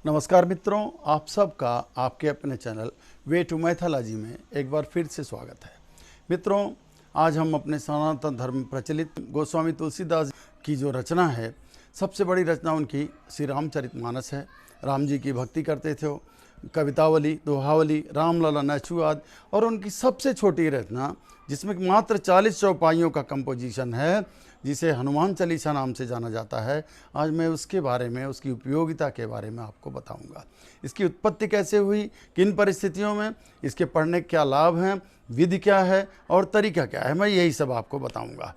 नमस्कार मित्रों, आप सबका आपके अपने चैनल वे टू मैथोलॉजी में एक बार फिर से स्वागत है। मित्रों, आज हम अपने सनातन धर्म में प्रचलित गोस्वामी तुलसीदास की जो रचना है, सबसे बड़ी रचना उनकी श्री रामचरितमानस है। राम जी की भक्ति करते थे वो, कवितावली, दोहावली, रामलला, नैचुआद, और उनकी सबसे छोटी रचना जिसमें मात्र 40 चौपाइयों का कंपोजिशन है, जिसे हनुमान चालीसा नाम से जाना जाता है। आज मैं उसके बारे में, उसकी उपयोगिता के बारे में आपको बताऊंगा। इसकी उत्पत्ति कैसे हुई, किन परिस्थितियों में, इसके पढ़ने के क्या लाभ हैं, विधि क्या है और तरीका क्या है, मैं यही सब आपको बताऊंगा।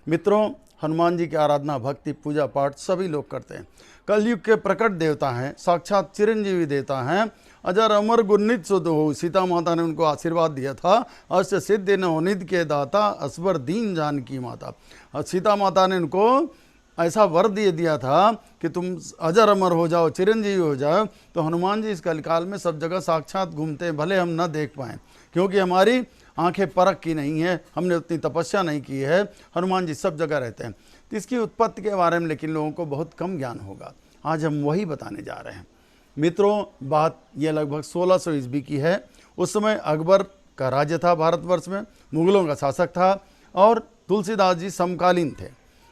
मित्रों, हनुमान जी की आराधना, भक्ति, पूजा पाठ सभी लोग करते हैं। कलयुग के प्रकट देवता हैं, साक्षात चिरंजीवी देवता हैं, अजर अमर गुरनित सुध हो। सीता माता ने उनको आशीर्वाद दिया था, अष्ट सिद्धि नवनिधि के दाता, असबर दीन जानकी माता। और सीता माता ने उनको ऐसा वर दे दिया था कि तुम अजर अमर हो जाओ, चिरंजीवी हो जाओ। तो हनुमान जी इस कलिकाल में सब जगह साक्षात घूमते हैं, भले हम न देख पाएँ क्योंकि हमारी आंखें परख की नहीं है, हमने उतनी तपस्या नहीं की है। हनुमान जी सब जगह रहते हैं। तो इसकी उत्पत्ति के बारे में लेकिन लोगों को बहुत कम ज्ञान होगा। आज हम वही बताने जा रहे हैं। मित्रों, बात यह लगभग 1600 ईस्वी की है। उस समय अकबर का राज्य था भारतवर्ष में, मुगलों का शासक था और तुलसीदास जी समकालीन थे,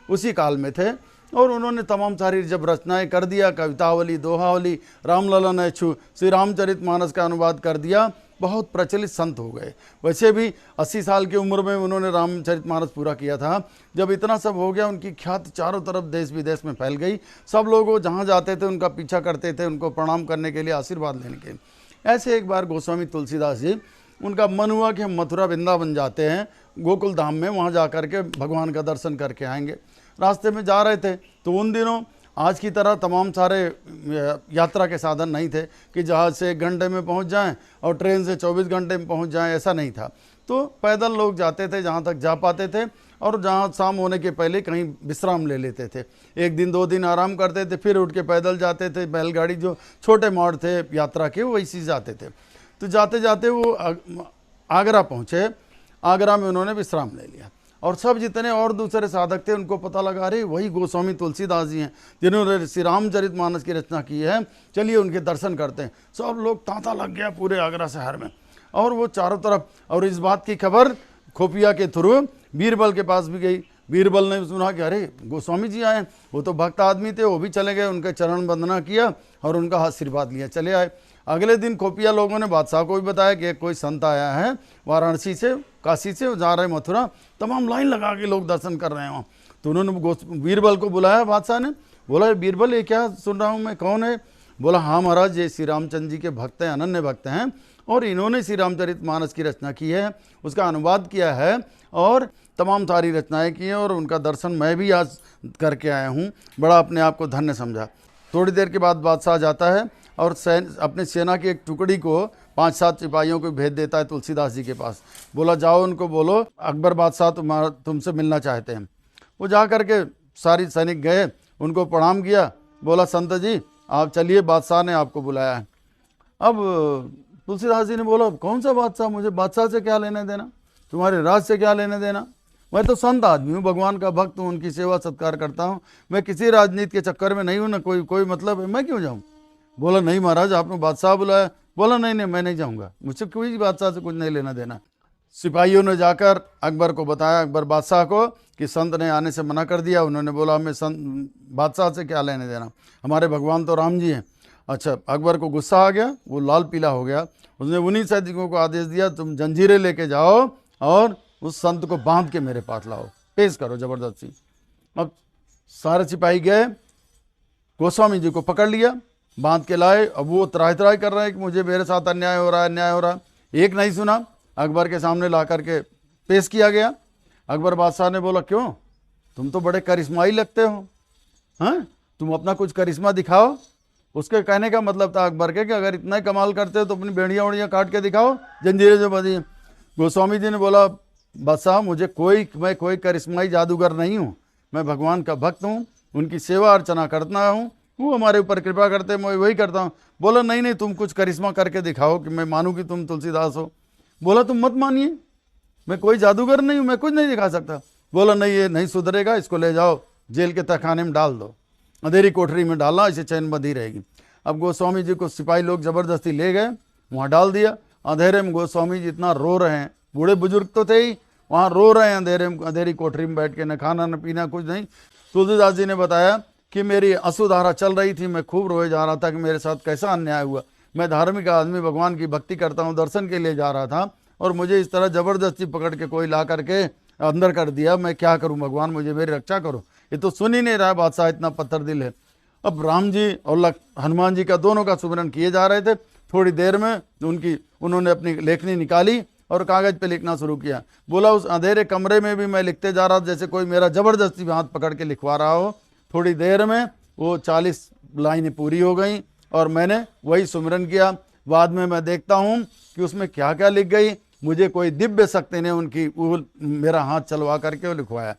उसी काल में थे। और उन्होंने तमाम सारी जब रचनाएं कर दिया, कवितावली, दोहावली, रामलला, नैचु, श्री रामचरितमानस का अनुवाद कर दिया, बहुत प्रचलित संत हो गए। वैसे भी 80 साल की उम्र में उन्होंने रामचरितमानस पूरा किया था। जब इतना सब हो गया, उनकी ख्याति चारों तरफ देश विदेश में फैल गई। सब लोग जहाँ जाते थे उनका पीछा करते थे, उनको प्रणाम करने के लिए, आशीर्वाद लेने के। ऐसे एक बार गोस्वामी तुलसीदास जी, उनका मन हुआ कि हम मथुरा वृंदावन जाते हैं, गोकुल धाम में, वहाँ जा कर के भगवान का दर्शन करके आएंगे। रास्ते में जा रहे थे तो उन दिनों आज की तरह तमाम सारे यात्रा के साधन नहीं थे कि जहाज़ से 1 घंटे में पहुंच जाएं और ट्रेन से 24 घंटे में पहुंच जाएं, ऐसा नहीं था। तो पैदल लोग जाते थे जहां तक जा पाते थे, और जहां शाम होने के पहले कहीं विश्राम ले लेते थे। 1 दिन 2 दिन आराम करते थे, फिर उठ के पैदल जाते थे। बैलगाड़ी, जो छोटे मोड़ थे यात्रा के, वो वैसे जाते थे। तो जाते जाते वो आगरा पहुँचे। आगरा में उन्होंने विश्राम ले लिया और सब जितने और दूसरे साधक थे उनको पता लगा, अरे वही गोस्वामी तुलसीदास जी हैं जिन्होंने श्री रामचरितमानस की रचना की है, चलिए उनके दर्शन करते हैं। सब लोग तांता लग गया पूरे आगरा शहर में, और वो चारों तरफ। और इस बात की खबर खुफिया के थ्रू बीरबल के पास भी गई। बीरबल ने सुना कि अरे गोस्वामी जी आए, वो तो भक्त आदमी थे, वो भी चले गए, उनके चरण वंदना किया और उनका आशीर्वाद लिया, चले आए। अगले दिन खुफिया लोगों ने बादशाह को भी बताया कि कोई संत आया है वाराणसी से, काशी से, जा रहे मथुरा। तमाम लाइन लगा के लोग दर्शन कर रहे हैं वहाँ। तो उन्होंने बीरबल को बुलाया। बादशाह ने बोला, बीरबल ये क्या सुन रहा हूँ मैं, कौन है? बोला, हाँ महाराज, ये श्री रामचंद्र जी के भक्त हैं, अनन्य भक्त हैं, और इन्होंने श्री रामचरितमानस की रचना की है, उसका अनुवाद किया है और तमाम सारी रचनाएँ की हैं, और उनका दर्शन मैं भी आज करके आया हूँ। बड़ा अपने आप को धन्य समझा। थोड़ी देर के बाद बादशाह जाता है और अपने सेना की एक टुकड़ी को 5-7 सिपाहियों को भेज देता है तुलसीदास जी के पास। बोला, जाओ उनको बोलो अकबर बादशाह तुमसे मिलना चाहते हैं। वो जा कर के सारी सैनिक गए, उनको प्रणाम किया। बोला, संत जी आप चलिए, बादशाह ने आपको बुलाया है। अब तुलसीदास जी ने बोला, कौन सा बादशाह? मुझे बादशाह से क्या लेने देना, तुम्हारे राज से क्या लेने देना? मैं तो संत आदमी हूँ, भगवान का भक्त हूँ, उनकी सेवा सत्कार करता हूँ। मैं किसी राजनीति के चक्कर में नहीं हूँ, ना कोई मतलब है, मैं क्यों जाऊँ? बोला, नहीं महाराज, आपने बादशाह बुलाया। बोला, नहीं मैं नहीं जाऊँगा, मुझसे कोई बादशाह से कुछ नहीं लेना देना। सिपाहियों ने जाकर अकबर को बताया, अकबर बादशाह को, कि संत ने आने से मना कर दिया। उन्होंने बोला, हमें संत बादशाह से क्या लेने देना, हमारे भगवान तो राम जी हैं। अच्छा, अकबर को गुस्सा आ गया, वो लाल पीला हो गया। उसने उन्हीं सैनिकों को आदेश दिया, तुम जंजीरें लेके जाओ और उस संत को बांध के मेरे पास लाओ, पेश करो ज़बरदस्ती। अब सारे सिपाही गए, गोस्वामी जी को पकड़ लिया, बांध के लाए। अब वो त्राही कर रहे हैं कि मुझे, मेरे साथ अन्याय हो रहा है, अन्याय हो रहा है। एक नहीं सुना, अकबर के सामने ला करके पेश किया गया। अकबर बादशाह ने बोला, क्यों, तुम तो बड़े करिश्माई लगते हो, हाँ, तुम अपना कुछ करिश्मा दिखाओ। उसके कहने का मतलब था अकबर के कि अगर इतना ही कमाल करते हो तो अपनी बेड़ियाँ उड़ियाँ काट के दिखाओ, जंजीरें जो बंधी हैं। गोस्वामी जी ने बोला, बादशाह मैं कोई करिश्माई जादूगर नहीं हूँ, मैं भगवान का भक्त हूँ, उनकी सेवा अर्चना करता हूँ, वो हमारे ऊपर कृपा करते हैं, मैं वही करता हूँ। बोला, नहीं तुम कुछ करिश्मा करके दिखाओ कि मैं मानूँ कि तुम तुलसीदास हो। बोला, तुम मत मानिए, मैं कोई जादूगर नहीं हूँ, मैं कुछ नहीं दिखा सकता। बोला, नहीं ये नहीं सुधरेगा, इसको ले जाओ जेल के तहखाने में डाल दो। अंधेरी कोठरी में डालना, इसे चैन बंधी रहेगी। अब गोस्वामी जी को सिपाही लोग जबरदस्ती ले गए, वहाँ डाल दिया। अंधेरे में गोस्वामी जी इतना रो रहे हैं, बूढ़े बुजुर्ग तो थे ही, वहाँ रो रहे हैं अंधेरे में, अंधेरी कोठरी में बैठ के, न खाना न पीना कुछ नहीं। तुलसीदास जी ने बताया कि मेरी अश्रुधारा चल रही थी, मैं खूब रोए जा रहा था कि मेरे साथ कैसा अन्याय हुआ। मैं धार्मिक आदमी, भगवान की भक्ति करता हूँ, दर्शन के लिए जा रहा था और मुझे इस तरह ज़बरदस्ती पकड़ के कोई ला करके अंदर कर दिया। मैं क्या करूँ भगवान, मुझे मेरी रक्षा करो। ये तो सुन ही नहीं रहा बादशाह, इतना पत्थर दिल है। अब राम जी और हनुमान जी का दोनों का सुमिरन किए जा रहे थे। थोड़ी देर में उन्होंने अपनी लेखनी निकाली और कागज़ पे लिखना शुरू किया। बोला उस अंधेरे कमरे में भी मैं लिखते जा रहा था जैसे कोई मेरा ज़बरदस्ती हाथ पकड़ के लिखवा रहा हो। थोड़ी देर में वो 40 लाइनें पूरी हो गई और मैंने वही सुमिरन किया। बाद में मैं देखता हूँ कि उसमें क्या क्या लिख गई। मुझे कोई दिव्य शक्ति ने उनकी वो मेरा हाथ चलवा करके वो लिखवाया।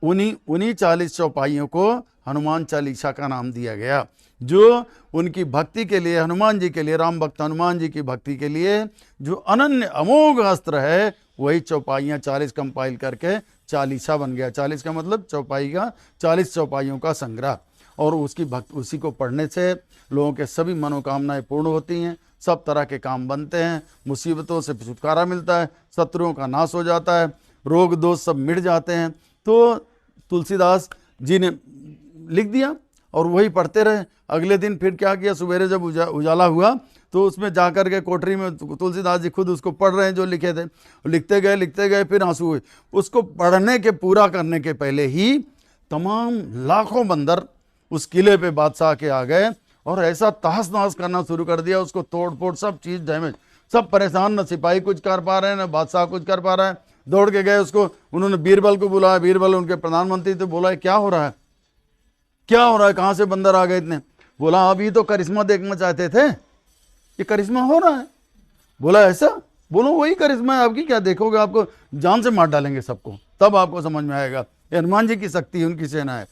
उन्हीं 40 चौपाइयों को हनुमान चालीसा का नाम दिया गया, जो उनकी भक्ति के लिए, हनुमान जी के लिए, राम भक्त हनुमान जी की भक्ति के लिए जो अनन्य अमोघ अस्त्र है, वही चौपाइयाँ 40 कंपाइल करके चालीसा बन गया। 40 का मतलब चौपाई का, 40 चौपाइयों का संग्रह। और उसी को पढ़ने से लोगों के सभी मनोकामनाएं पूर्ण होती हैं, सब तरह के काम बनते हैं, मुसीबतों से छुटकारा मिलता है, शत्रुओं का नाश हो जाता है, रोग दोष सब मिट जाते हैं। तो तुलसीदास जी ने लिख दिया और वही पढ़ते रहे। अगले दिन फिर क्या किया, सवेरे जब उजाला हुआ तो उसमें जाकर के कोठरी में तुलसीदास जी खुद उसको पढ़ रहे हैं जो लिखे थे। लिखते गए फिर आंसू हुए। उसको पढ़ने के पूरा करने के पहले ही तमाम लाखों बंदर उस किले पे बादशाह के आ गए और ऐसा तहस नहस करना शुरू कर दिया, उसको तोड़ फोड़, सब चीज़ डैमेज, सब परेशान। न सिपाही कुछ कर पा रहे हैं, न बादशाह कुछ कर पा रहा है। दौड़ के गए उसको, उन्होंने बीरबल को बुलाया। बीरबल उनके प्रधानमंत्री थे। बोला क्या हो रहा है, क्या हो रहा है, कहाँ से बंदर आ गए इतने? बोला अभी तो करिश्मा देखना चाहते थे, ये करिश्मा हो रहा है। बोला ऐसा? बोलो वही करिश्मा है आपकी, क्या देखोगे, आपको जान से मार डालेंगे सबको, तब आपको समझ में आएगा। हनुमान जी की शक्ति, उनकी सेना है।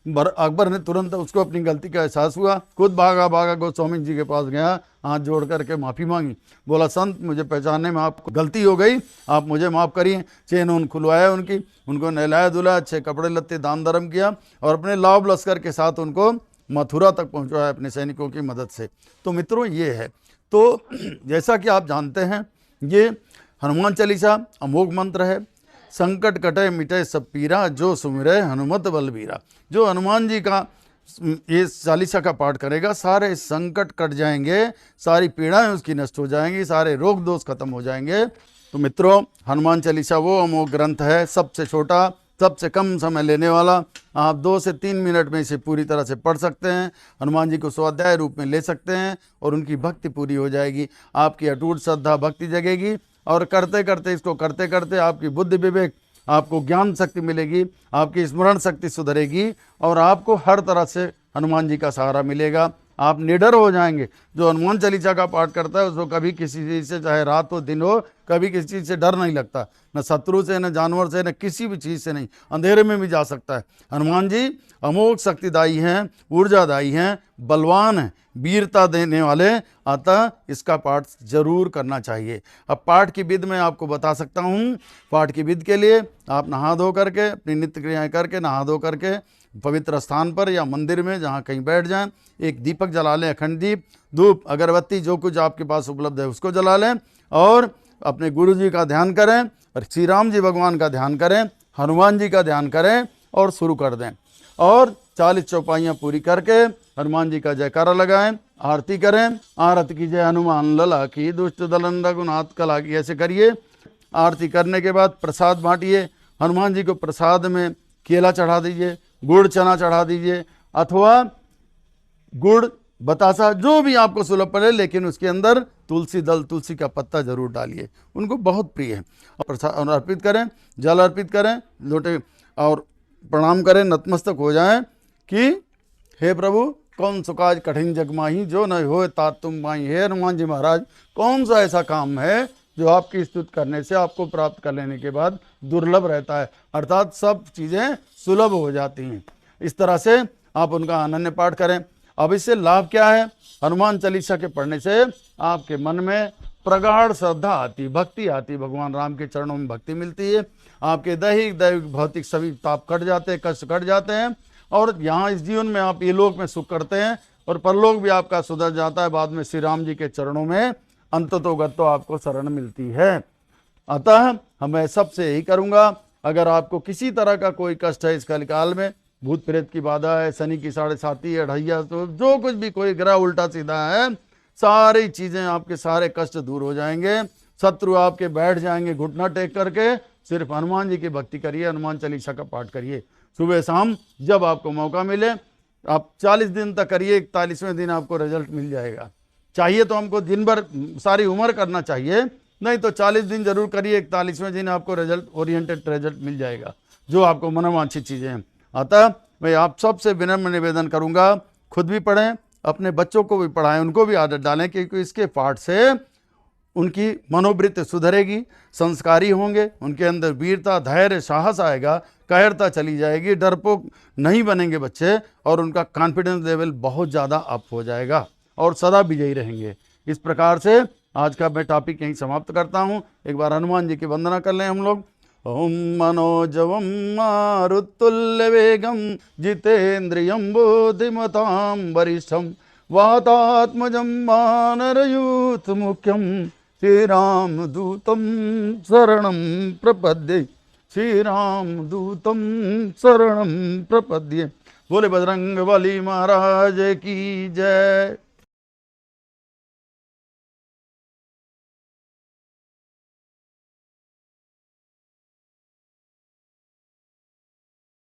अकबर ने तुरंत उसको अपनी गलती का एहसास हुआ, खुद भागा गोस्वामी जी के पास गया, हाथ जोड़ करके माफ़ी मांगी। बोला संत, मुझे पहचानने में आपको गलती हो गई, आप मुझे माफ़ करिए। चेन उन खुलवाया उनको नहलाया धुलाया, अच्छे कपड़े लत्ते दान धर्म किया और अपने लाभ लश्कर के साथ उनको मथुरा तक पहुँचाया अपने सैनिकों की मदद से। तो मित्रों ये है। तो जैसा कि आप जानते हैं, ये हनुमान चालीसा अमोघ मंत्र है। संकट कटे मिटे सब पीरा, जो सुमिरे हनुमत बलबीरा। जो हनुमान जी का ये चालीसा का पाठ करेगा, सारे संकट कट जाएंगे, सारी पीड़ाएं उसकी नष्ट हो जाएंगी, सारे रोग दोष खत्म हो जाएंगे। तो मित्रों, हनुमान चालीसा वो अमोघ ग्रंथ है, सबसे छोटा, सबसे कम समय लेने वाला। आप 2 से 3 मिनट में इसे पूरी तरह से पढ़ सकते हैं। हनुमान जी को स्वाध्याय रूप में ले सकते हैं और उनकी भक्ति पूरी हो जाएगी। आपकी अटूट श्रद्धा भक्ति जगेगी और करते करते आपकी बुद्धि विवेक, आपको ज्ञान शक्ति मिलेगी, आपकी स्मरण शक्ति सुधरेगी और आपको हर तरह से हनुमान जी का सहारा मिलेगा। आप निडर हो जाएंगे। जो हनुमान चालीसा का पाठ करता है उसको कभी किसी चीज़ से, चाहे रात हो दिन हो, कभी किसी चीज़ से डर नहीं लगता, न शत्रु से, न जानवर से, न किसी भी चीज़ से नहीं। अंधेरे में भी जा सकता है। हनुमान जी अमोघ शक्तिदायी हैं, ऊर्जादायी हैं, बलवान हैं, वीरता देने वाले। अतः इसका पाठ जरूर करना चाहिए। अब पाठ की विधि मैं आपको बता सकता हूँ। पाठ की विधि के लिए आप नहा धो करके, अपनी नित्य क्रियाएँ करके, नहा धो करके पवित्र स्थान पर या मंदिर में जहाँ कहीं बैठ जाएं, एक दीपक जला लें, अखंड दीप, धूप, अगरबत्ती, जो कुछ आपके पास उपलब्ध है उसको जला लें और अपने गुरु जी का ध्यान करें और श्री राम जी भगवान का ध्यान करें, हनुमान जी का ध्यान करें और शुरू कर दें। और 40 चौपाइयाँ पूरी करके हनुमान जी का जयकारा लगाएं, आरती करें। आरती की जय हनुमान लला की, दुष्ट दलन रघुनाथ कला की, ऐसे करिए। आरती करने के बाद प्रसाद बांटिए। हनुमान जी को प्रसाद में केला चढ़ा दीजिए, गुड़ चना चढ़ा दीजिए, अथवा गुड़ बतासा, जो भी आपको सुलभ पड़े, लेकिन उसके अंदर तुलसी दल, तुलसी का पत्ता जरूर डालिए, उनको बहुत प्रिय है। और प्रसाद अर्पित करें, जल अर्पित करें, लोटे और प्रणाम करें, नतमस्तक हो जाएं कि हे प्रभु, कौन सुकाज कठिन जग माही, जो न हो तात तुम माही। हे हनुमान जी महाराज, कौन सा ऐसा काम है जो आपकी स्तुति करने से, आपको प्राप्त कर लेने के बाद दुर्लभ रहता है, अर्थात सब चीज़ें सुलभ हो जाती हैं। इस तरह से आप उनका अनन्य पाठ करें। अब इससे लाभ क्या है? हनुमान चालीसा के पढ़ने से आपके मन में प्रगाढ़ श्रद्धा आती, भक्ति आती, भगवान राम के चरणों में भक्ति मिलती है। आपके दैहिक दैविक भौतिक सभी ताप कट जाते हैं, कष्ट कट जाते हैं और यहाँ इस जीवन में आप ये लोक में सुख करते हैं, और परलोक भी आपका सुधर जाता है। बाद में श्री राम जी के चरणों में अंततोगत्तो आपको शरण मिलती है। अतः मैं सबसे यही करूंगा, अगर आपको किसी तरह का कोई कष्ट है इस कलिकाल में, भूत प्रेत की बाधा है, शनि की 7.5 अढ़ैया, तो जो कुछ भी कोई ग्रह उल्टा सीधा है, सारी चीजें आपके सारे कष्ट दूर हो जाएंगे। शत्रु आपके बैठ जाएंगे घुटना टेक करके। सिर्फ हनुमान जी की भक्ति करिए, हनुमान चालीसा का पाठ करिए सुबह शाम, जब आपको मौका मिले। आप 40 दिन तक करिए, 41वें दिन आपको रिजल्ट मिल जाएगा। चाहिए तो हमको दिन भर सारी उम्र करना चाहिए, नहीं तो 40 दिन जरूर करिए, 41वें दिन आपको रिजल्ट ओरिएंटेड रिजल्ट मिल जाएगा, जो आपको मनोवांछित चीज़ें हैं। अतः मैं आप सबसे विनम्र निवेदन करूंगा, खुद भी पढ़ें, अपने बच्चों को भी पढ़ाएं, उनको भी आदत डालें, क्योंकि इसके पाठ से उनकी मनोवृत्ति सुधरेगी, संस्कारी होंगे, उनके अंदर वीरता, धैर्य, साहस आएगा, कायरता चली जाएगी, डरपोक नहीं बनेंगे बच्चे, और उनका कॉन्फिडेंस लेवल बहुत ज़्यादा अप हो जाएगा और सदा विजयी रहेंगे। इस प्रकार से आज का मैं टॉपिक यहीं समाप्त करता हूँ। एक बार हनुमान जी की वंदना कर लें हम लोग। ओम मनोजवम मारुतुल्य वेगम जितेन्द्रियं बुद्धिमतां वरिष्ठम वातात्मजं वानरयूथ मुख्यम श्रीराम दूतम शरणं प्रपद्ये, श्रीराम दूतम शरणं प्रपद्ये। बोले बजरंग बली महाराज की जय।